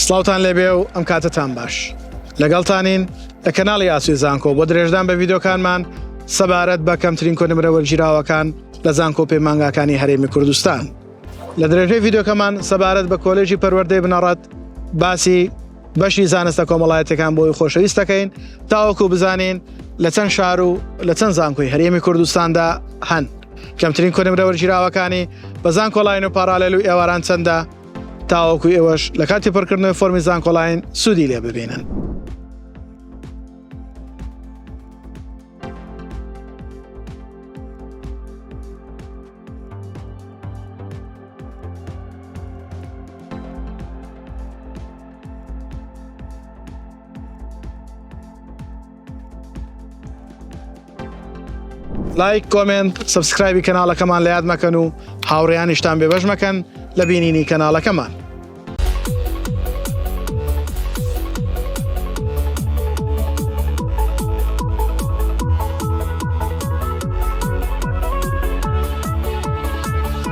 سڵاوتان لێبێ و ئەم کاتتان باش لەگەڵتانین لە کەناڵی ئاسوی زانکۆ بۆ درێژدان بە ڤیدۆکانمان سەبارەت بە کەمترین کۆنمرە وەرگیراوەکان لە زانکۆ پەیمانگاکانی هەرێمی کوردستان. لە درێژەی ڤیدۆکەمان سەبارەت بە کۆلێژی پەروەردەی بنەڕەت باسی بەشی زانستە کۆمەڵایەتەکان بۆی خۆشەویست دەکەین تاوەکو بزانین لە چەند شار و لە چەند زانکۆی هەرێمی کوردستاندا هەن کەمترین کۆنمرە وەرگیراوەکانی بە زانکۆلاین و پارالێل و ئێواران چەندە تاوەکو ئێوەش لە کاتی پڕکردنەوەی فۆرمی زانکۆلاین سوودی لێ ببینن. لایک، کۆمنت، سبسکرایبی کەناڵەکەمان لە یاد مەکەن و هاوڕێیانیشتان بێبەش مەکەن لە بینینی کەناڵەکەمان.